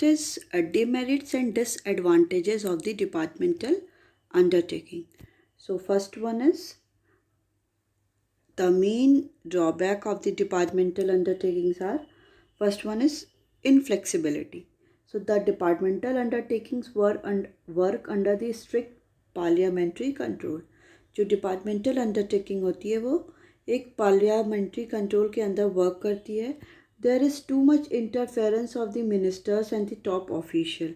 Next is demerits and disadvantages of the departmental undertaking. So first one is the main drawback of the departmental undertakings are, first one is inflexibility. So the departmental undertakings work under the strict parliamentary control. जो departmental undertaking होती है वो एक parliamentary control के अंदर work करती है. There is too much interference of the ministers and the top official.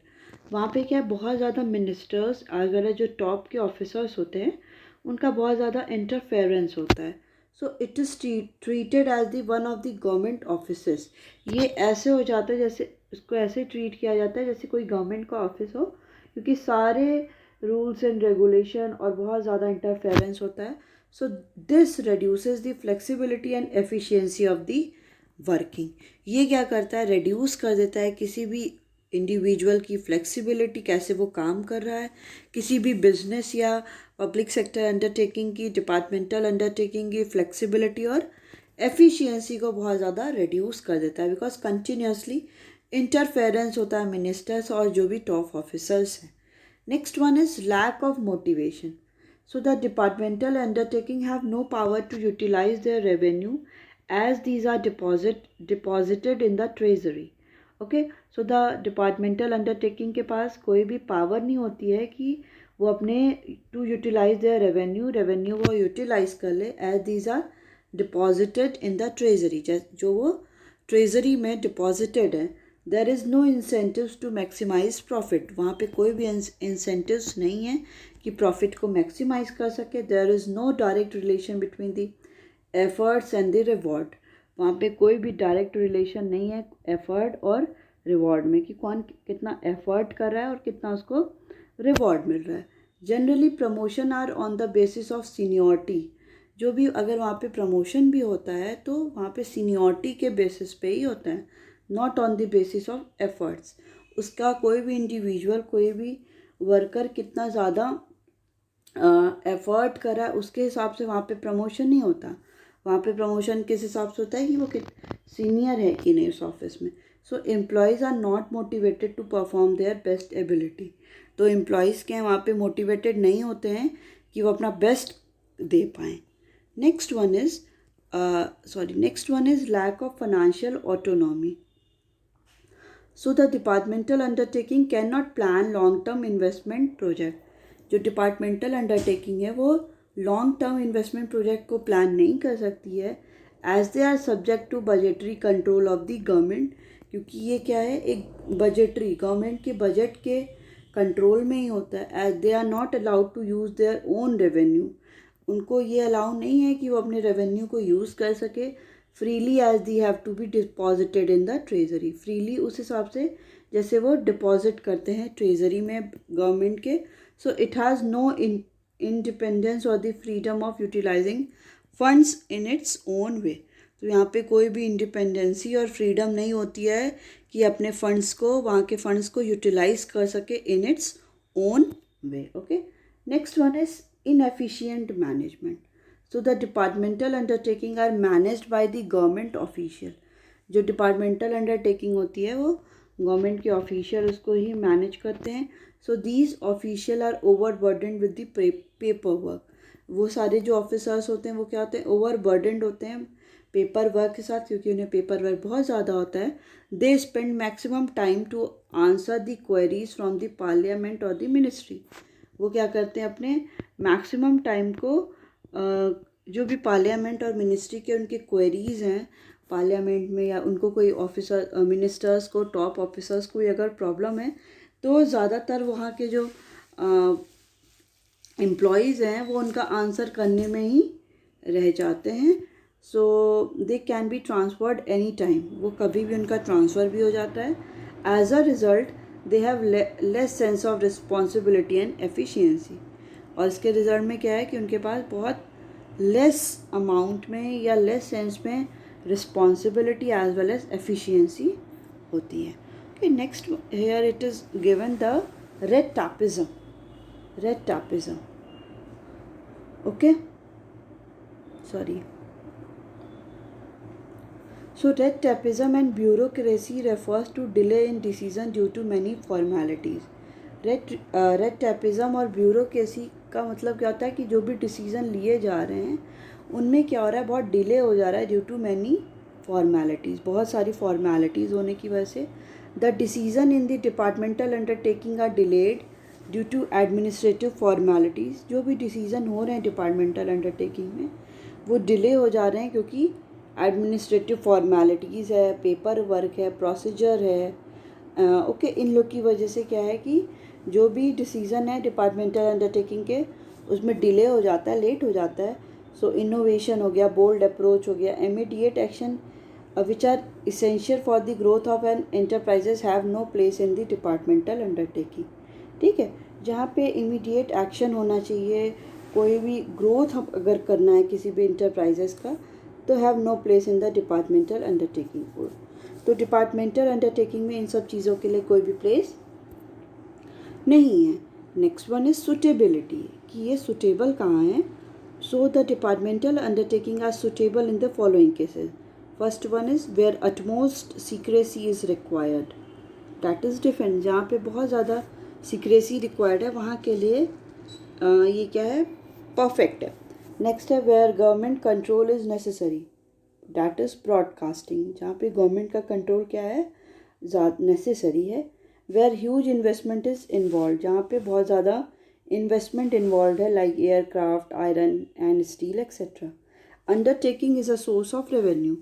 वहाँ पे क्या है, बहुत ज़्यादा मिनिस्टर्स वगैरह जो टॉप के ऑफिसर्स होते हैं उनका बहुत ज़्यादा इंटरफेरेंस होता है. So it is treated as the one of the government officers. ये ऐसे हो जाता है जैसे इसको ऐसे ट्रीट किया जाता है जैसे कोई गवर्नमेंट का ऑफिस हो, क्योंकि सारे रूल्स एंड रेगुलेशन और बहुत ज़्यादा इंटरफेरेंस होता है. So this reduces the flexibility and efficiency of the working. ये क्या करता है, रिड्यूस कर देता है किसी भी इंडिविजुअल की फ्लेक्सिबिलिटी, कैसे वो काम कर रहा है. किसी भी बिजनेस या पब्लिक सेक्टर अंडरटेकिंग की, डिपार्टमेंटल अंडरटेकिंग की फ्लेक्सिबिलिटी और एफिशिएंसी को बहुत ज़्यादा रिड्यूस कर देता है, बिकॉज कंटिन्यूसली इंटरफेरेंस होता है मिनिस्टर्स और जो भी टॉप ऑफिसर्स हैं. Next one is lack of motivation. So the departmental undertaking have no power to utilize their revenue as these are deposited in the treasury. Okay, so the departmental undertaking के पास कोई भी power नहीं होती है कि वो अपने to utilize their revenue वो utilize कर ले as these are deposited in the treasury. जो वो treasury में deposited है. There is no incentives to maximise profit. वहाँ पे कोई भी इंसेंटिव्स नहीं है कि प्रॉफिट को मैक्सिमाइज कर सके. There is no direct relation between the efforts and the reward. वहाँ पे कोई भी डायरेक्ट रिलेशन नहीं है एफर्ट और रिवॉर्ड में कि कौन कितना एफर्ट कर रहा है और कितना उसको रिवॉर्ड मिल रहा है. Generally promotion are on the basis of seniority. जो भी अगर वहाँ पे प्रमोशन भी होता है तो वहाँ पे सीनियरिटी के बेसिस पे ही होता है, not on the basis of efforts. उसका कोई भी इंडिविजुअल, कोई भी वर्कर कितना ज़्यादा एफर्ट कर रहा है उसके हिसाब से वहाँ पे प्रमोशन नहीं होता. वहाँ पे प्रमोशन किस हिसाब से होता है कि वो सीनियर है कि नहीं उस ऑफिस में. So employees are not motivated to perform their best ability. तो एम्प्लॉयज़ के वहाँ पे मोटिवेटेड नहीं होते हैं कि वो अपना बेस्ट दे पाएँ. Next one is lack of financial autonomy. So the departmental undertaking cannot plan long-term investment project. जो departmental undertaking है वो long-term investment project को plan नहीं कर सकती है as they are subject to budgetary control of the government. क्योंकि ये क्या है, एक budgetary government के budget के control में ही होता है. as they are not allowed to use their own revenue. उनको ये अलाउ नहीं है कि वो अपने रेवेन्यू को यूज़ कर सके freely as they have to be deposited in the treasury. Freely उस हिसाब से जैसे वो डिपॉजिट करते हैं ट्रेजरी में गवर्नमेंट के. So it has no independence और the freedom of utilising funds in its own way. तो यहाँ पे कोई भी इंडिपेंडेंसी और फ्रीडम नहीं होती है कि अपने फंड्स को, वहाँ के फंड्स को यूटिलाइज कर सके इन its own way. Okay, next one is inefficient management. So the departmental undertaking are managed by the government official. जो departmental undertaking होती है वो गवर्नमेंट के ऑफिशियल उसको ही मैनेज करते हैं. So these official are overburdened with the paper work. वो सारे जो ऑफिसर्स होते हैं वो क्या होते हैं, ओवरबर्डनड होते हैं पेपर वर्क के साथ, क्योंकि उन्हें पेपर वर्क बहुत ज़्यादा होता है. They spend maximum time to answer the queries from the parliament और द मिनिस्ट्री. वो क्या करते हैं, अपने मैक्सिमम टाइम को जो भी पार्लियामेंट और मिनिस्ट्री के उनके क्वेरीज़ हैं पार्लियामेंट में, या उनको कोई ऑफिसर मिनिस्टर्स को, टॉप ऑफिसर्स को अगर प्रॉब्लम है तो ज़्यादातर वहाँ के जो एम्प्लॉयज़ हैं वो उनका आंसर करने में ही रह जाते हैं. So they can be transferred any time. वो कभी भी उनका ट्रांसफ़र भी हो जाता है. As a result they have less sense of responsibility and efficiency. और इसके रिज़ल्ट में क्या है कि उनके पास बहुत लेस अमाउंट में या लेस सेंस में responsibility as well as efficiency होती है. Okay, next here it is given the red tapism. Okay, sorry. So red tapeism and bureaucracy refers to delay in decision due to many formalities. Red tapism और bureaucracy का मतलब क्या होता है कि जो भी डिसीज़न लिए जा रहे हैं उनमें क्या हो रहा है, बहुत डिले हो जा रहा है ड्यू टू मैनी फॉर्मेलिटीज़, बहुत सारी फॉर्मेलिटीज़ होने की वजह से the decision in the departmental undertaking are delayed due to administrative formalities. जो भी डिसीज़न हो रहे हैं डिपार्टमेंटल अंडरटेकिंग में वो डिले हो जा रहे हैं क्योंकि एडमिनिस्ट्रेटिव फॉर्मेलिटीज़ है, पेपर वर्क है, प्रोसीजर है, ओके इन लोग की वजह से क्या है कि जो भी डिसीज़न है डिपार्टमेंटल अंडरटेकिंग के उसमें डिले हो जाता है, लेट हो जाता है। सो इनोवेशन हो गया, बोल्ड अप्रोच हो गया, immediate action which are essential for the growth of an enterprises have no place in the departmental undertaking. ठीक है, जहाँ पे इमीडिएट एक्शन होना चाहिए, कोई भी ग्रोथ अगर करना है किसी भी इंटरप्राइजेस का, तो have no place in the departmental undertaking. तो डिपार्टमेंटल अंडरटेकिंग में इन सब चीज़ों के लिए कोई भी प्लेस नहीं है। नेक्स्ट वन इज सुटेबिलिटी, कि ये सुटेबल कहाँ है। So the departmental undertaking are suitable in the following cases. First one is where utmost secrecy is required, that is different. जहाँ पे बहुत ज़्यादा सीक्रेसी रिक्वायर्ड है वहाँ के लिए ये क्या है, परफेक्ट है। नेक्स्ट है where government control is necessary, that is broadcasting. जहाँ पे गवर्नमेंट का कंट्रोल क्या है, नेसेसरी है। Where huge investment is involve, जहाँ पे बहुत ज़्यादा इन्वेस्टमेंट इन्वॉल्व है, like aircraft, iron and steel etcetera. Undertaking is a source of revenue,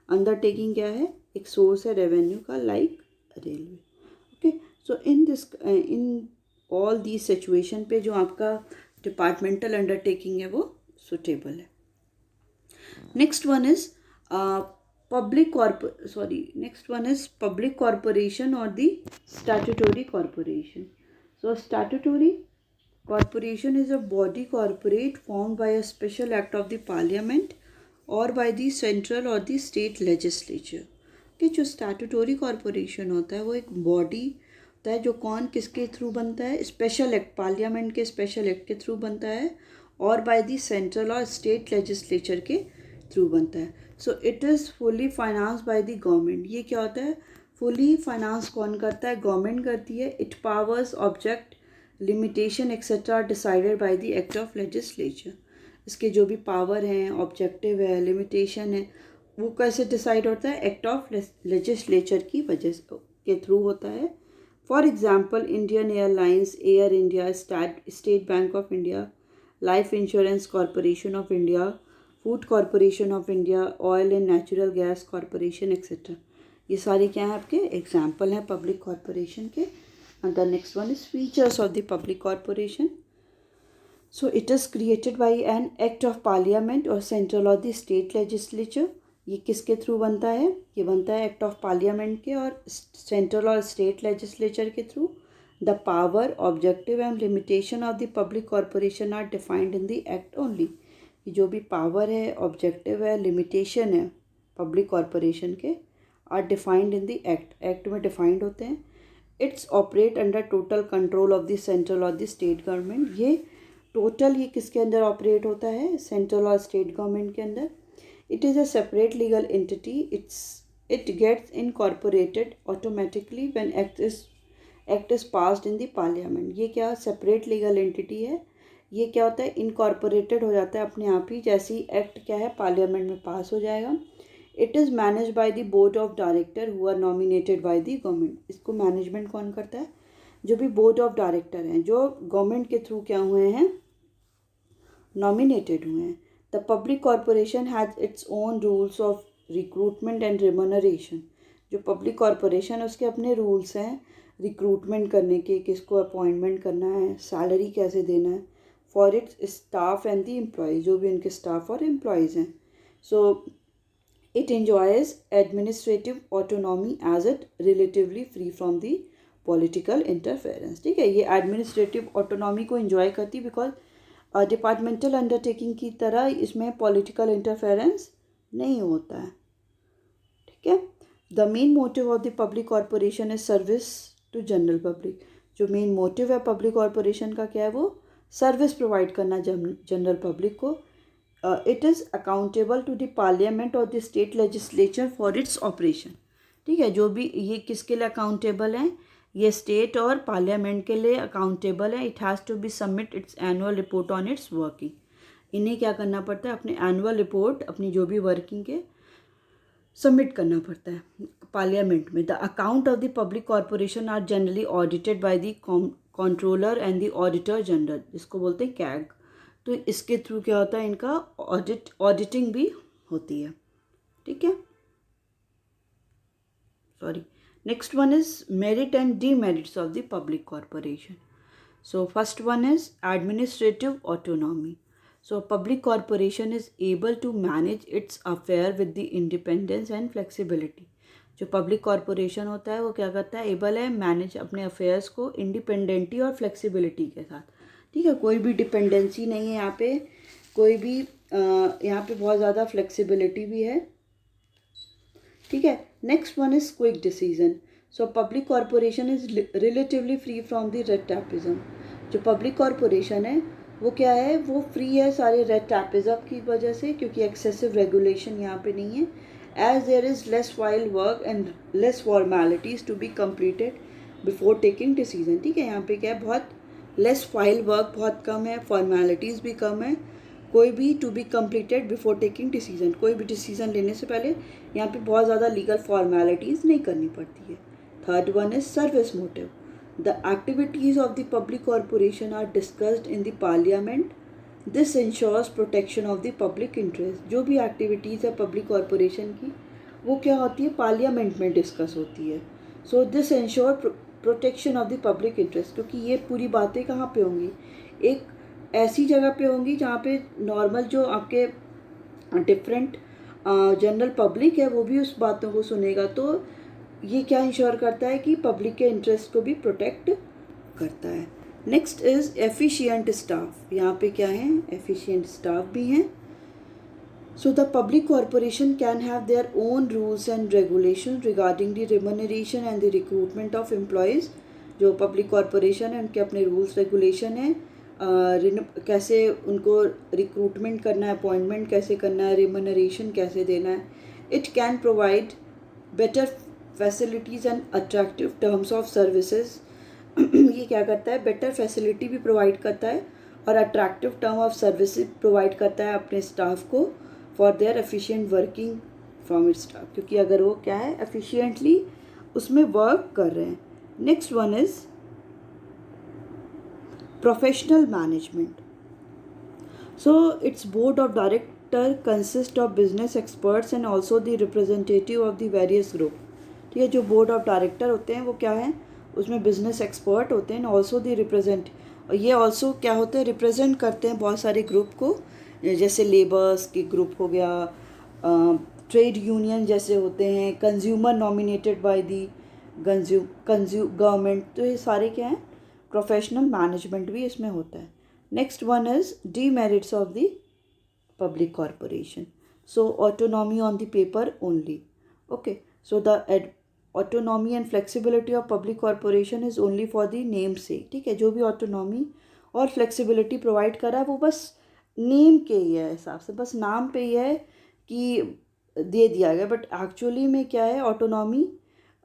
undertaking क्या है, एक सोर्स है रेवेन्यू का, like railway. Okay, so in all the situation पे जो आपका डिपार्टमेंटल अंडरटेकिंग है वो सुटेबल है। Next one is public corporation or the statutory corporation. So statutory corporation is a body corporate formed by a special act of the parliament or by the central or the state legislature. कि जो statutory corporation होता है वो एक body होता है जो कौन किसके थ्रू बनता है, स्पेशल एक्ट, पार्लियामेंट के स्पेशल एक्ट के थ्रू बनता है और बाय द सेंट्रल और स्टेट लेजिस्लेचर के थ्रू बनता है। So it is fully finance by the government. ये क्या होता है, फुली फाइनेंस कौन करता है, गवर्नमेंट करती है। It powers, object, limitation etcetera decided by the act of legislature. इसके जो भी पावर हैं, ऑब्जेक्टिव है, लिमिटेशन है, वो कैसे डिसाइड होता है, एक्ट ऑफ लेजिस्लेचर की वजह के थ्रू होता है। For example Indian airlines, air India, state bank of India, life insurance corporation of India, food corporation of India, oil and natural gas corporation etcetera. ये सारे क्या हैं, आपके एग्जाम्पल हैं पब्लिक कॉरपोरेशन के। And the next one is features of the public corporation. So it is created by an act of parliament और central और the state legislature. ये किसके थ्रू बनता है, ये बनता है एक्ट ऑफ पार्लियामेंट के और सेंट्रल और स्टेट लेजिस्लेचर के थ्रू। The power, objective and limitation of the public corporation are defined in the act only. जो भी पावर है, ऑब्जेक्टिव है, लिमिटेशन है पब्लिक कॉरपोरेशन के, are defined in the act, act में डिफाइंड होते हैं। It's operate under total control of the central और द स्टेट गवर्नमेंट। ये टोटल ये किसके अंदर ऑपरेट होता है, सेंट्रल और स्टेट गवर्नमेंट के अंदर। It is a separate legal entity, it gets incorporated automatically when act is passed in the parliament. ये क्या सेपरेट लीगल एंटिटी है, ये क्या होता है, इनकॉर्पोरेटेड हो जाता है अपने आप ही, जैसे ही एक्ट क्या है पार्लियामेंट में पास हो जाएगा। It is manage by the board of director who are nominated by the government. इसको मैनेजमेंट कौन करता है, जो भी बोर्ड ऑफ डायरेक्टर हैं जो गवर्नमेंट के थ्रू क्या हुए हैं, नॉमिनेटेड हुए हैं। The public corporation has its own rules of recruitment and remuneration. जो पब्लिक कॉरपोरेशन है उसके अपने रूल्स हैं रिक्रूटमेंट करने के, किसको अपॉइंटमेंट करना है, सैलरी कैसे देना है, for its staff and the employees, जो भी उनके स्टाफ और एम्प्लॉयज़ हैं। So it enjoys administrative autonomy as it relatively free from the political interference. ठीक है, ये एडमिनिस्ट्रेटिव ऑटोनॉमी को एंजॉय करती बिकॉज डिपार्टमेंटल अंडरटेकिंग की तरह इसमें पॉलिटिकल इंटरफेरेंस नहीं होता है। ठीक है, the main motive of the public corporation is service to general public. जो मेन मोटिव है पब्लिक कॉरपोरेशन का क्या है, वो सर्विस प्रोवाइड करना जनरल पब्लिक को। It is accountable to the parliament और the state legislature for its operation. ठीक है, जो भी ये किसके लिए अकाउंटेबल है, ये स्टेट और पार्लियामेंट के लिए अकाउंटेबल है। It has to be submit its annual report on its working. इन्हें क्या करना पड़ता है, अपने एनुअल रिपोर्ट अपनी जो भी वर्किंग के सबमिट करना पड़ता है पार्लियामेंट में। The account of the public corporation are generally audited by the controller and the auditor general, जिसको बोलते हैं कैग। तो इसके थ्रू क्या होता है, इनका ऑडिटिंग भी होती है। ठीक है, sorry. Next one is merit and demerits of the public corporation. So first one is administrative autonomy. So a public corporation is able to manage its affair with the independence and flexibility. जो public corporation होता है वो क्या करता है, able है manage अपने affairs को इंडिपेंडेंटी और फ्लेक्सिबिलिटी के साथ। ठीक है, कोई भी डिपेंडेंसी नहीं है यहाँ पे, कोई भी यहाँ पे बहुत ज़्यादा फ्लेक्सिबिलिटी भी है। ठीक है, next one is quick decision. So public corporation is relatively free from the red tapism. जो पब्लिक कॉरपोरेशन है वो क्या है, वो फ्री है सारे रेड टैपिज्म की वजह से, क्योंकि एक्सेसिव रेगुलेशन यहाँ पे नहीं है। As there is less file work and less formalities to be completed before taking decision. ठीक है, यहाँ पे क्या है, बहुत लेस फाइल वर्क बहुत कम है, फॉर्मेलिटीज़ भी कम है, कोई भी to be completed before taking decision, कोई भी डिसीजन लेने से पहले यहाँ पे बहुत ज़्यादा लीगल फॉर्मेलिटीज़ नहीं करनी पड़ती है। Third one is service motive. The activities of the public corporation are discussed in the parliament. This insures protection of the public interest. जो भी एक्टिविटीज़ है पब्लिक कॉरपोरेशन की वो क्या होती है, पार्लियामेंट में डिस्कस होती है। So this ensure protection of the public interest, क्योंकि ये पूरी बातें कहाँ पे होंगी, एक ऐसी जगह पे होंगी जहाँ पे नॉर्मल जो आपके डिफरेंट जनरल पब्लिक है वो भी उस बातों को सुनेगा। तो ये क्या इंश्योर करता है कि पब्लिक के इंटरेस्ट को भी प्रोटेक्ट करता है। Next is efficient staff. यहाँ पे क्या है, एफिशिएंट स्टाफ भी हैं। So the public corporation can have their own rules and regulation regarding the remuneration and the recruitment of employees. जो पब्लिक कॉरपोरेशन है उनके अपने रूल्स रेगुलेशन है, कैसे उनको रिक्रूटमेंट करना है, अपॉइंटमेंट कैसे करना है, रिम्यूनरेशन कैसे देना है। It can provide better facilities and attractive terms of services. ये क्या करता है, बेटर फैसिलिटी भी प्रोवाइड करता है और attractive term of services provide करता है अपने स्टाफ को for their efficient working from its staff, क्योंकि अगर वो क्या है एफिशिएंटली उसमें वर्क कर रहे हैं। Next one is professional management. So its board of director consists of business experts and also the representative of the various group. ठीक है, जो बोर्ड ऑफ डायरेक्टर होते हैं वो क्या है, उसमें बिजनेस एक्सपर्ट होते हैं, ऑल्सो दी रिप्रेजेंट, और ये ऑल्सो क्या होते हैं, रिप्रेजेंट करते हैं बहुत सारे ग्रुप को, जैसे लेबर्स की ग्रुप हो गया, ट्रेड यूनियन जैसे होते हैं, consumer nominated by the government. तो ये सारे क्या हैं, प्रोफेशनल मैनेजमेंट भी इसमें होता है। Next one is demerits of the public corporation. So autonomy on the paper only. Okay, so the autonomy and flexibility of public corporation is only for the name से। ठीक है, जो भी ऑटोनॉमी और फ्लेक्सिबिलिटी प्रोवाइड करा है वो बस नेम के ही है हिसाब से, बस नाम पे ही है कि दे दिया गया, बट एक्चुअली में क्या है, ऑटोनॉमी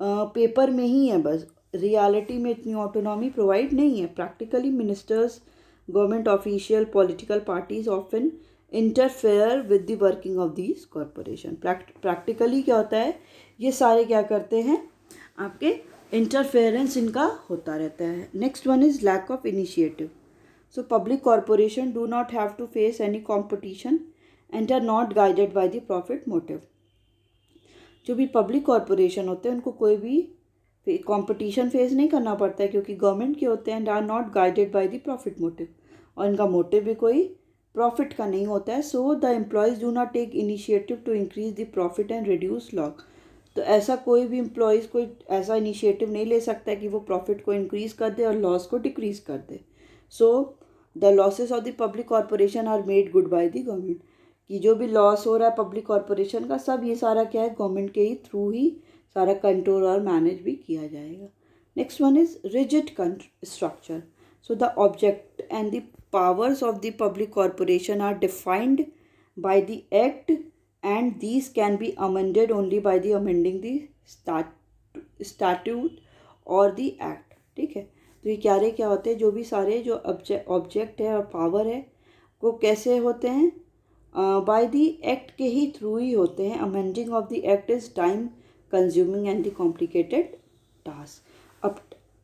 पेपर में ही है, बस रियलिटी में इतनी ऑटोनॉमी प्रोवाइड नहीं है। Practically ministers, government official, political parties often interfere with the working of these corporation. Practically क्या होता है, ये सारे क्या करते हैं, आपके इंटरफेरेंस इनका होता रहता है। Next one is lack of initiative. So public corporation do not have to face any competition and are not guided by the profit motive. जो भी पब्लिक कॉरपोरेशन होते हैं उनको कोई भी कंपटीशन फेस नहीं करना पड़ता है, क्योंकि गवर्नमेंट के होते हैं and are not guided by the profit motive, और इनका मोटिव भी कोई प्रॉफिट का नहीं होता है। So the employees do not take initiative to increase the profit and reduce loss. तो ऐसा कोई भी एम्प्लॉयज़ कोई ऐसा इनिशिएटिव नहीं ले सकता है कि वो प्रॉफिट को इंक्रीज़ कर दे और लॉस को डिक्रीज़ कर दे। So the losses of the public corporation are made good by the government. कि जो भी लॉस हो रहा है पब्लिक कॉरपोरेशन का, सब ये सारा क्या है, गवर्नमेंट के ही थ्रू ही सारा कंट्रोल और मैनेज भी किया जाएगा। Next one is rigid structure. So the object and the powers of the public corporation are defined by the act and these can be amended only by the amending the statute or the act. ठीक है, तो ये क्या होते हैं, जो भी सारे जो ऑब्जेक्ट है और पावर है वो कैसे होते हैं, बाय द एक्ट के ही थ्रू ही होते हैं. Amending of the act is time consuming and the complicated task. अब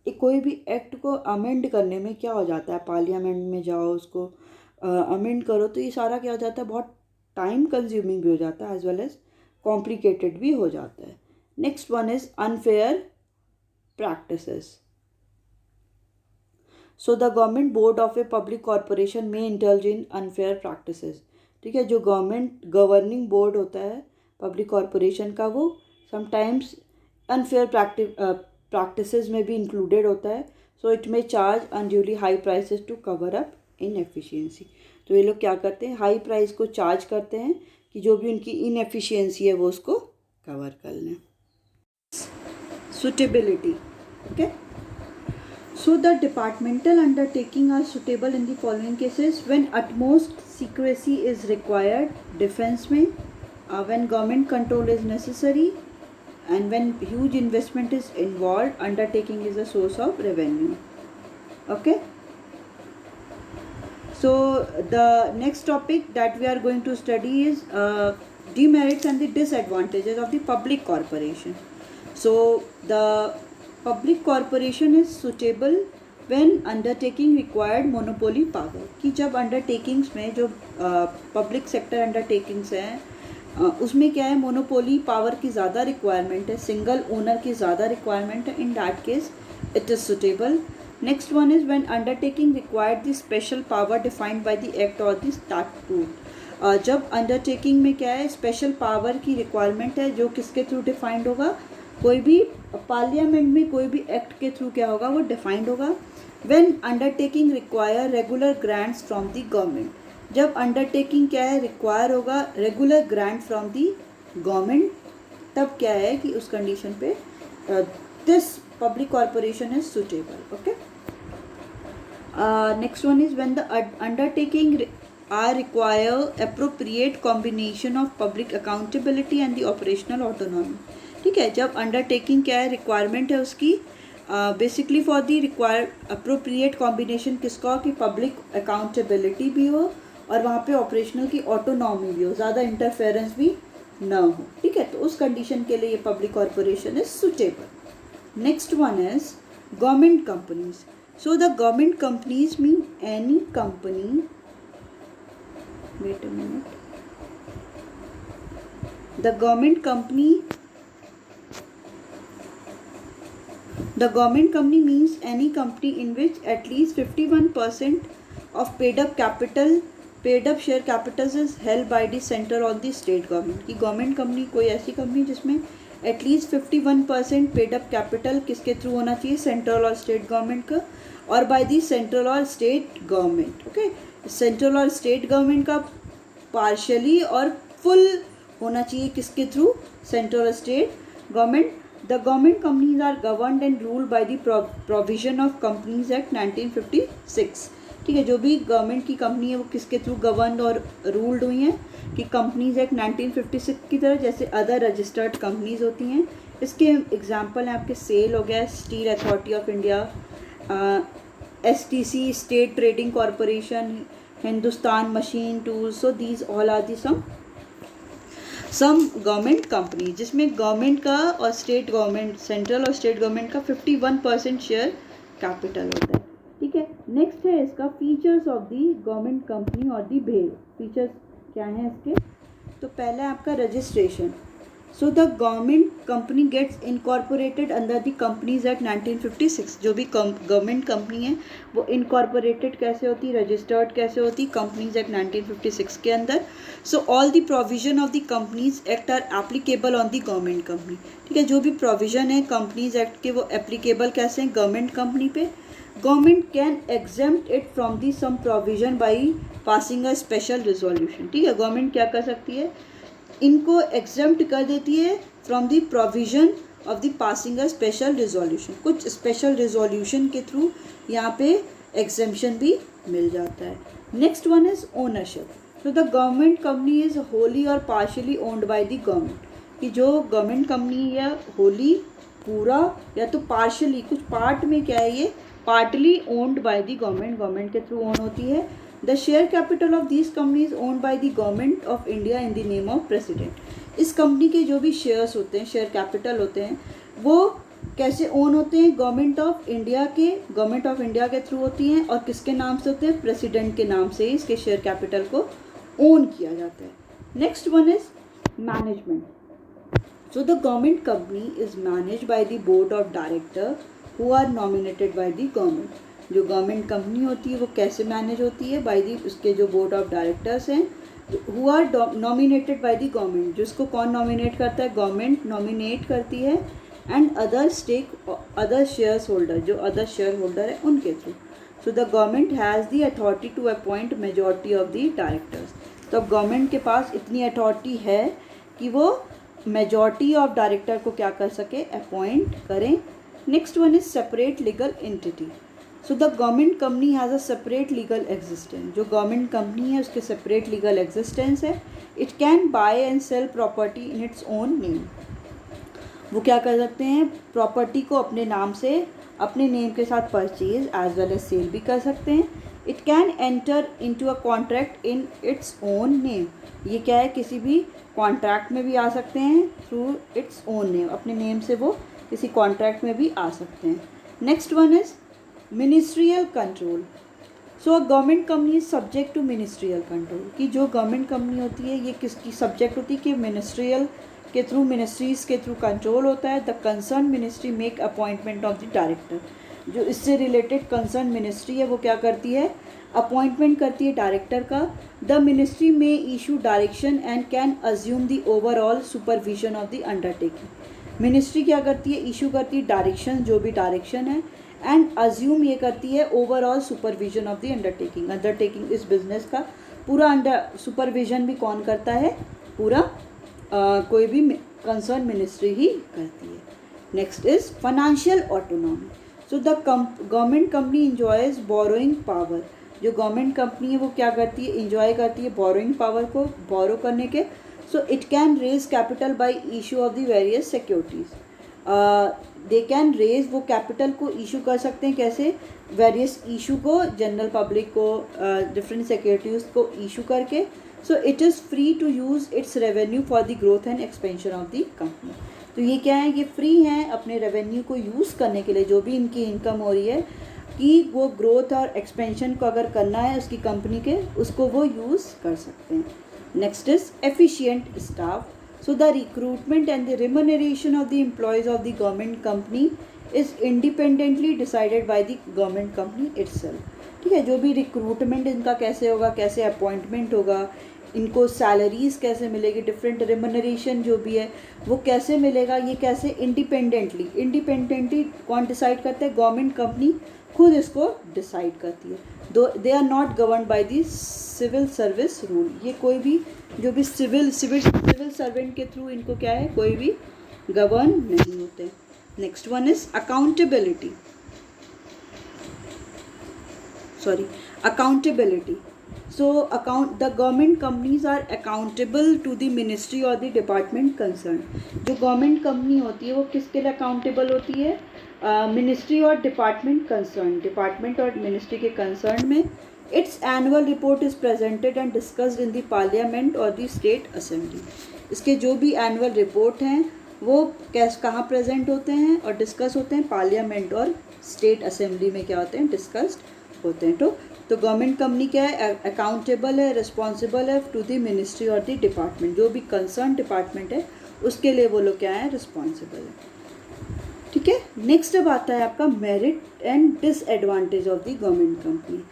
कोई भी एक्ट को अमेंड करने में क्या हो जाता है, पार्लियामेंट में जाओ उसको अमेंड करो तो ये सारा क्या हो जाता है, बहुत टाइम कंज्यूमिंग भी हो जाता है एज वेल एज कॉम्प्लिकेटेड भी हो जाता है. Next one is unfair practices. So the government board of a public corporation में इंडल्ज इन अनफेयर प्रैक्टिसेस. ठीक है, जो गवर्नमेंट गवर्निंग बोर्ड होता है पब्लिक कॉरपोरेशन का वो समटाइम्स अनफेयर प्रैक्टिसेस में भी इंक्लूडेड होता है. So it may charge unduly high prices to cover up inefficiency. तो ये लोग क्या करते हैं, हाई प्राइस को चार्ज करते हैं कि जो भी उनकी इनएफिशिएंसी है वो उसको कवर कर लें. Suitability. Okay, so the departmental undertaking are suitable in the following cases: when utmost secrecy is required, defense में, when government control is necessary, and when huge investment is involved, undertaking is a source of revenue. Okay, so the next topic that we are going to study is demerits and the disadvantages of the public corporation. So the public corporation is suitable when undertaking required monopoly power. कि जब undertakings में जो public sector undertakings हैं उसमें क्या है, monopoly power की ज़्यादा रिक्वायरमेंट है, सिंगल ओनर की ज़्यादा रिक्वायरमेंट है. In that case it is suitable. Next one is when undertaking required the special power defined by the act और द स्टैट्यूट. जब अंडरटेकिंग में क्या है, स्पेशल पावर की रिक्वायरमेंट है जो किसके थ्रू डिफाइंड होगा, कोई भी पार्लियामेंट में कोई भी एक्ट के थ्रू क्या होगा वो डिफाइंड होगा. When undertaking require regular grants from the government. जब अंडरटेकिंग क्या है, रिक्वायर होगा regular grant from the government, तब क्या है कि उस कंडीशन पे this public corporation is suitable. Okay, next one is when the undertaking are require appropriate combination of public accountability and the operational autonomy. ठीक है, जब अंडरटेकिंग क्या है, रिक्वायरमेंट है उसकी basically for the require appropriate combination किसका, कि public accountability भी हो और वहाँ पे ऑपरेशनल की ऑटोनॉमी भी हो, ज़्यादा इंटरफेरेंस भी ना हो. ठीक है, तो उस कंडीशन के लिए ये public corporation is suitable. Next one is government companies. So the government companies mean any company, wait a minute, the government company, the government company means any company in which at least 51% of paid up share capitals is held by the center or the state government. की government company कोई ऐसी company जिसमें at least 51% paid up capital किसके through होना चाहिए, central और state government का, और बाय दी सेंट्रल और स्टेट गवर्नमेंट. ओके, सेंट्रल और स्टेट गवर्नमेंट का पार्शली और फुल होना चाहिए किसके थ्रू, सेंट्रल और state government. The government companies are governed and ruled by the provision of Companies Act 1956. ठीक है, जो भी गवर्नमेंट की कंपनी है वो किसके थ्रू गवर्न और रूल्ड हुई हैं, कि कंपनीज एक्ट 1956 की तरह जैसे अदर रजिस्टर्ड कंपनीज होती हैं. इसके एग्जांपल हैं आपके सेल हो गया, Steel Authority of India, STC State Trading Corporation, Hindustan Machine Tools. So these all are the some government company जिसमें गवर्नमेंट का और स्टेट गवर्नमेंट, सेंट्रल और स्टेट गवर्नमेंट का 51% शेयर कैपिटल होता है. ठीक है, नेक्स्ट है इसका features of the government company और दी भेल. फीचर्स क्या हैं इसके, तो पहला है आपका registration. So the government company gets incorporated under the companies act 1956. जो भी गवर्नमेंट कंपनी है वो इनकॉर्पोरेटेड कैसे होती, रजिस्टर्ड कैसे होती, कंपनीज एक्ट 1956 के अंदर. So all the provision of the companies act are applicable on the government company. ठीक है, जो भी प्रोविजन है कंपनीज एक्ट के वो एप्लीकेबल कैसे हैं, गवर्नमेंट कंपनी पे. Government can exempt it from the some provision by passing a special resolution. ठीक है, गवर्नमेंट क्या कर सकती है, इनको एग्जेम्प्ट कर देती है from the provision of the passing a special resolution. कुछ स्पेशल रिजोल्यूशन के थ्रू यहाँ पे एग्जेम्पशन भी मिल जाता है. Next one is ownership. तो the government company is wholly और partially owned by the government, कि जो गवर्नमेंट कंपनी या होली पूरा या तो पार्शली कुछ पार्ट में क्या है ये partly owned by the government, government के थ्रू ओन होती है। The share capital of this company is owned by the government of India in the name of president. इस कंपनी के जो भी शेयर्स होते हैं, शेयर कैपिटल होते हैं, वो कैसे ओन होते हैं? गवर्नमेंट ऑफ इंडिया के थ्रू होती हैं। और किसके नाम से होते हैं? प्रेसिडेंट के नाम से इसके शेयर कैपिटल को ओन किया जाता है। Next one is management. So the government company is managed by the board of director who are nominated by the government. जो गवर्नमेंट कंपनी होती है वो कैसे मैनेज होती है? बाय दी उसके जो बोर्ड ऑफ डायरेक्टर्स हैं who are nominated by the government, जिसको कौन नॉमिनेट करता है? गवर्नमेंट नॉमिनेट करती है। एंड अदर शेयर होल्डर, जो अदर शेयर होल्डर है उनके थ्रू। So the government has the authority to appoint majority of the directors. तो अब गवर्नमेंट के पास इतनी अथॉरिटी है कि वो मेजॉरिटी ऑफ डायरेक्टर को क्या कर सके? अपॉइंट करें। Next one is separate legal entity. So the government company has a separate legal existence. जो गवर्नमेंट कंपनी है उसके सेपरेट लीगल एग्जिस्टेंस है। It can buy and sell property in its own name. वो क्या कर सकते हैं? प्रॉपर्टी को अपने नाम से अपने नेम के साथ purchase as well as sale भी कर सकते हैं। It can enter into a contract in its own name. ये क्या है? किसी भी कॉन्ट्रैक्ट में भी आ सकते हैं थ्रू इट्स ओन नेम, अपने नेम से वो किसी कॉन्ट्रैक्ट में भी आ सकते हैं। Next one is ministerial control. So government company is subject to ministerial control, कि जो गवर्नमेंट कंपनी होती है ये किसकी सब्जेक्ट होती है? कि मिनिस्ट्रियल के थ्रू, मिनिस्ट्रीज के थ्रू कंट्रोल होता है। The concern ministry make appointment of the director. जो इससे रिलेटेड कंसर्न मिनिस्ट्री है वो क्या करती है? अपॉइंटमेंट करती है डायरेक्टर का। द मिनिस्ट्री में issue direction and can assume the overall supervision of the undertaking. Ministry क्या करती है? इशू करती है डायरेक्शन, जो भी डायरेक्शन है, एंड अज्यूम ये करती है overall supervision of the undertaking. Undertaking इस बिजनेस का पूरा सुपरविजन भी कौन करता है? पूरा कोई भी कंसर्न मिनिस्ट्री ही करती है। Next is financial autonomy. So the government company enjoys borrowing power. जो गवर्नमेंट कंपनी है वो क्या करती है? इंजॉय करती है बोरोइंग पावर को, बोरो करने के। So it can raise capital by issue of the various securities. They can raise, वो कैपिटल को इशू कर सकते हैं कैसे? वेरियस इशू को, जनरल पब्लिक को, डिफरेंट सिक्योरिटीज़ को इशू करके। So it is free to use its revenue for the growth and expansion of the company. तो ये क्या है? ये फ्री हैं अपने रेवेन्यू को यूज़ करने के लिए, जो भी इनकी इनकम हो रही है, कि वो ग्रोथ और एक्सपेंशन को अगर करना है उसकी कंपनी के, उसको वो यूज़ कर सकते हैं। Next is efficient staff. So the recruitment and the remuneration of the employees of the government company is independently decided by the government company itself. ठीक है, जो भी रिक्रूटमेंट इनका कैसे होगा, कैसे अपॉइंटमेंट होगा, इनको सैलरीज कैसे मिलेगी, डिफरेंट रिम्यूनरेशन जो भी है वो कैसे मिलेगा, ये कैसे इंडिपेंडेंटली कौन डिसाइड करता है? गवर्नमेंट कंपनी खुद इसको डिसाइड करती है। They are not govern by the civil service rule. ये कोई भी जो भी सिविल सर्वेंट के थ्रू इनको क्या है? कोई भी गवर्न नहीं होते। Next one is accountability. So the government companies are accountable to the ministry or the department concerned. जो गवर्नमेंट कंपनी होती है वो किसके लिए अकाउंटेबल होती है? मिनिस्ट्री और डिपार्टमेंट कंसर्न, डिपार्टमेंट और मिनिस्ट्री के कंसर्न में। It's annual report is presented and discussed in the parliament और द स्टेट असेंबली। इसके जो भी एनुअल रिपोर्ट हैं वो कहाँ प्रेजेंट होते हैं और डिस्कस होते हैं? पार्लियामेंट और स्टेट असेंबली में क्या होते हैं? डिस्कस्ड होते हैं। तो गवर्नमेंट कंपनी क्या है? अकाउंटेबल है, रिस्पॉन्सिबल है टू द मिनिस्ट्री और द डिपार्टमेंट। जो भी कंसर्न डिपार्टमेंट है उसके लिए वो लोग क्या है? रिस्पॉन्सिबल है। ठीक है, नेक्स्ट अब आता है आपका merit and disadvantage of the government company.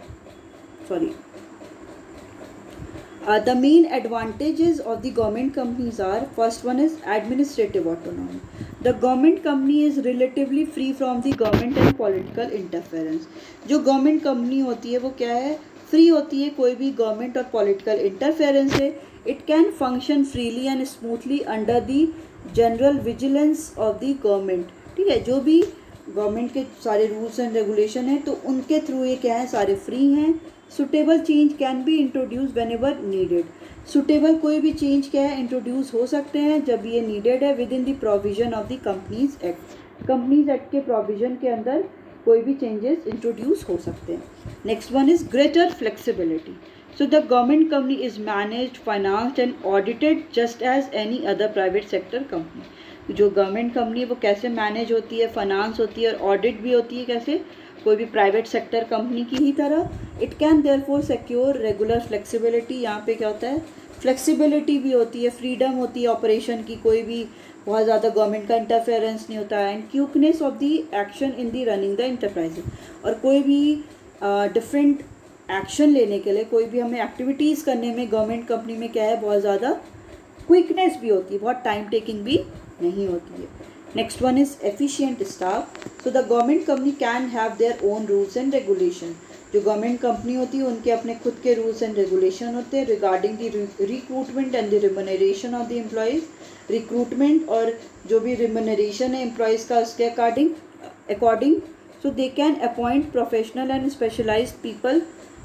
The main advantages of the government companies are, first one is administrative autonomy. The government company is relatively free from the government and political interference. जो government company होती है वो क्या है? Free होती है कोई भी गवर्नमेंट और पॉलिटिकल इंटरफेरेंस से। It can function freely and smoothly under the general vigilance of the government. ठीक है, जो भी गवर्नमेंट के सारे रूल्स एंड रेगुलेशन हैं, तो उनके थ्रू ये क्या है, सारे फ्री हैं। Suitable change can be introduce when ever needed. Suitable कोई भी चेंज क्या है, इंट्रोड्यूस हो सकते हैं जब ये नीडेड है with in the provision of the companies act. Companies act के प्रोविजन के अंदर कोई भी चेंजेस इंट्रोड्यूस हो सकते हैं। Next one is greater flexibility. So the government company is managed, financed and audited just as any other private sector company. जो government company है वो कैसे मैनेज होती है, फाइनेंस होती है और ऑडिट भी होती है कैसे, कोई भी प्राइवेट सेक्टर कंपनी की ही तरह। It can therefore secure regular flexibility. यहाँ पे क्या होता है, फ्लेक्सिबिलिटी भी होती है, फ्रीडम होती है ऑपरेशन की, कोई भी बहुत ज़्यादा गवर्नमेंट का इंटरफेरेंस नहीं होता है। And quickness of the action in the running the enterprises. और कोई भी डिफरेंट एक्शन लेने के लिए, कोई भी हमें एक्टिविटीज़ करने में गवर्नमेंट कंपनी में क्या है, बहुत ज़्यादा क्विकनेस भी होती है, बहुत टाइम टेकिंग भी नहीं होती है। Next one is efficient staff. So the government company can have their own rules and regulation. जो गवर्नमेंट कंपनी होती है उनके अपने खुद के रूल्स एंड रेगुलेशन होते हैं regarding the recruitment and the remuneration of the employees. Recruitment और जो भी रिमनरेशन है एम्प्लॉयज़ का, उसके according so they can appoint professional and specialised people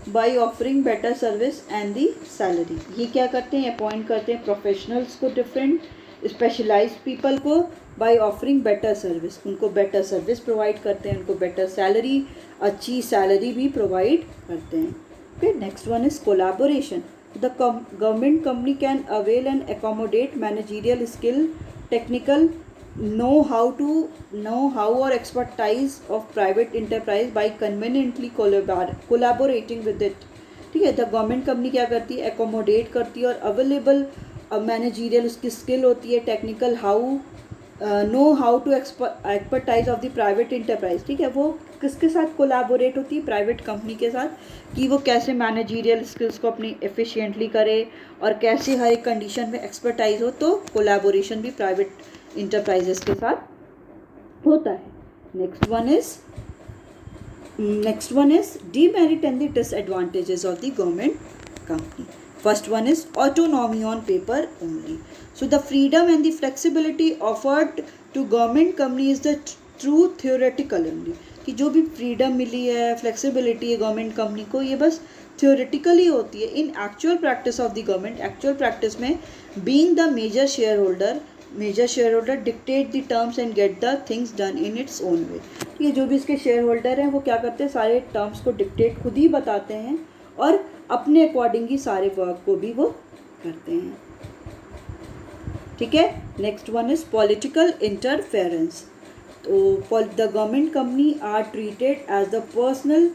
by offering better service and the salary. ये क्या करते हैं, अपॉइंट करते हैं प्रोफेशनल्स को, डिफरेंट स्पेशलाइज्ड पीपल को, बाई ऑफरिंग बेटर सर्विस। उनको बेटर सर्विस प्रोवाइड करते हैं, उनको बेटर सैलरी, अच्छी सैलरी भी प्रोवाइड करते हैं। फिर next one is collaboration. The government company can avail and accommodate managerial skill, technical know how or expertise of private enterprise by conveniently collaborating with it। ठीक है, द गवर्नमेंट कंपनी क्या करती है, accommodate करती है और अवेलेबल मैनेजरियल उसकी skill होती है, technical know how to expertise of the private enterprise. ठीक है, वो किसके साथ कोलैबोरेट होती है, प्राइवेट कंपनी के साथ, कि वो कैसे मैनेजरियल स्किल्स को अपनी एफिशिएंटली करे और कैसे हर एक कंडीशन में एक्सपर्टाइज हो। तो कोलैबोरेशन भी प्राइवेट इंटरप्राइजेस के साथ होता है। Next one is demerit and the disadvantages of the government company. First one is autonomy on paper only. So the freedom and the flexibility offered to government company is the true theoretical only. कि जो भी freedom मिली है, flexibility है government company को, ये बस theoretically होती है। In actual practice of the government, actual practice में being the major share holder dictate the terms and get the things done in its own way. ठीक है, जो भी इसके शेयर होल्डर हैं वो क्या करते हैं, सारे टर्म्स को डिक्टेट खुद ही बताते हैं और अपने अकॉर्डिंग ही सारे वर्क को भी वो करते हैं। ठीक है, next one is political interference. तो the government company are treated as the personal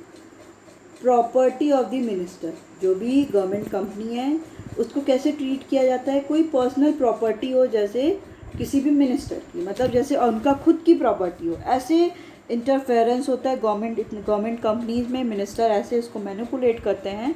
property of the minister. जो भी गवर्नमेंट कंपनी है उसको कैसे ट्रीट किया जाता है, कोई पर्सनल प्रॉपर्टी हो जैसे किसी भी मिनिस्टर की, मतलब जैसे उनका खुद की प्रॉपर्टी हो, ऐसे इंटरफेरेंस होता है गवर्नमेंट कंपनीज में। मिनिस्टर ऐसे उसको मैनिपुलेट करते हैं।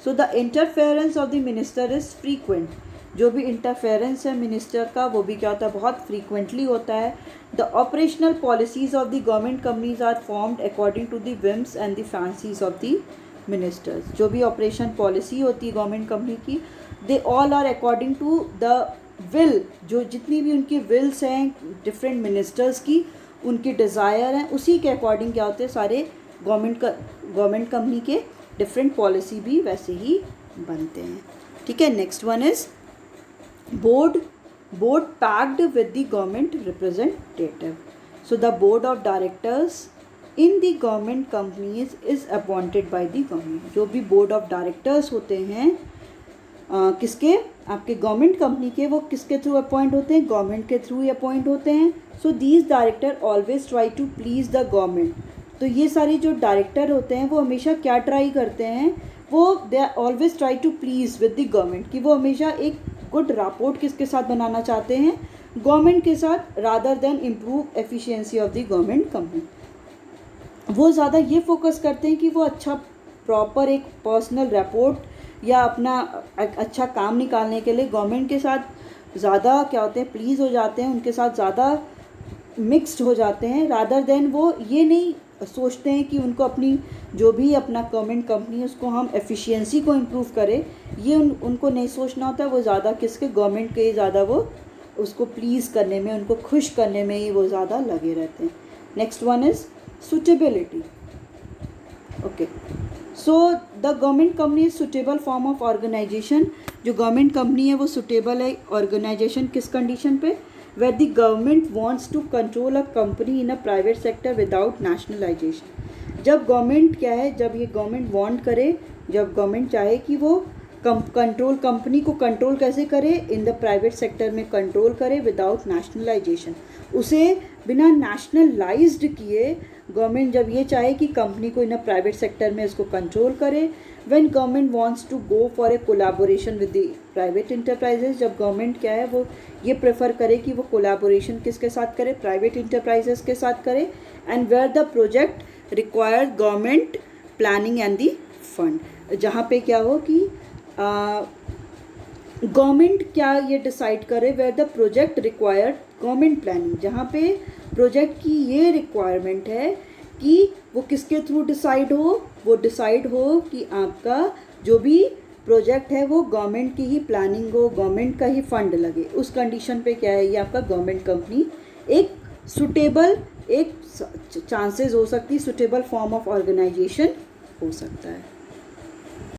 So the interference of the minister is frequent. जो भी इंटरफेरेंस है मिनिस्टर का वो भी क्या होता है, बहुत फ्रीक्वेंटली होता है। The operational policies of the government companies are formed according to the whims and the fancies of the ministers. जो भी ऑपरेशन पॉलिसी होती है गवर्नमेंट कंपनी की, they all are according to the will. जो जितनी भी उनकी विल्स हैं डिफरेंट मिनिस्टर्स की, उनकी डिज़ायर हैं, उसी के अकॉर्डिंग क्या होते हैं सारे गवर्नमेंट कंपनी के डिफरेंट पॉलिसी भी वैसे ही बनते हैं। ठीक है, next one is board packed with the government representative. So the board of directors in the government companies is appointed by the government. जो भी बोर्ड ऑफ डायरेक्टर्स होते हैं किसके, आपके गवर्नमेंट कंपनी के, वो किसके थ्रू अपॉइंट होते हैं, गवर्नमेंट के थ्रू ही अपॉइंट होते हैं। So these director always try to please the government. तो ये सारे जो डायरेक्टर होते हैं वो हमेशा क्या ट्राई करते हैं, वो they always try to please with the government. कि वो हमेशा एक गुड रापोर्ट किसके साथ बनाना चाहते हैं, गवर्नमेंट के साथ, rather than improve efficiency of the government company. वो ज़्यादा ये फोकस करते हैं कि वो अच्छा प्रॉपर एक पर्सनल रिपोर्ट या अपना अच्छा काम निकालने के लिए गवर्नमेंट के साथ ज़्यादा क्या होते हैं, प्लीज़ हो जाते हैं, उनके साथ ज़्यादा मिक्स्ड हो जाते हैं, रादर देन वो ये नहीं सोचते हैं कि उनको अपनी जो भी अपना गवर्नमेंट कंपनी है उसको हम एफिशिएंसी को इम्प्रूव करें। ये उनको नहीं सोचना होता है। वो ज़्यादा किसके, गवर्नमेंट के ज़्यादा वो उसको प्लीज़ करने में, उनको खुश करने में ही वो ज़्यादा लगे रहते हैं। Next one is suitability. Okay, so the government company is suitable form of organization. जो गवर्नमेंट कंपनी है वो सुटेबल है ऑर्गेनाइजेशन किस कंडीशन पे? Where the government wants to control a company in a private sector without nationalization. जब government क्या है, जब ये गवर्नमेंट वांट करे, जब गवर्नमेंट चाहे कि वो कंट्रोल कंपनी को कंट्रोल कैसे करे, इन द प्राइवेट सेक्टर में कंट्रोल करे विदाउट नेशनलाइजेशन, उसे बिना नेशनलाइज्ड किए गवर्नमेंट जब ये चाहे कि कंपनी को इन अ प्राइवेट सेक्टर में इसको कंट्रोल करे. When government wants to go for a collaboration with the private enterprises, जब गवर्नमेंट क्या है वो ये प्रेफर करे कि वो कोलैबोरेशन किसके साथ करे, प्राइवेट इंटरप्राइजेज के साथ करे. And where the project require government planning and the fund, जहाँ पे क्या हो कि गवर्नमेंट क्या ये डिसाइड करे, where the project required government planning, जहाँ पे प्रोजेक्ट की ये रिक्वायरमेंट है कि वो किसके थ्रू डिसाइड हो, वो डिसाइड हो कि आपका जो भी प्रोजेक्ट है वो गवर्नमेंट की ही प्लानिंग हो, गवर्नमेंट का ही फंड लगे. उस कंडीशन पे क्या है, ये आपका गवर्नमेंट कंपनी एक सुटेबल, एक चांसेस हो सकती है सुटेबल फॉर्म ऑफ ऑर्गेनाइजेशन हो सकता है.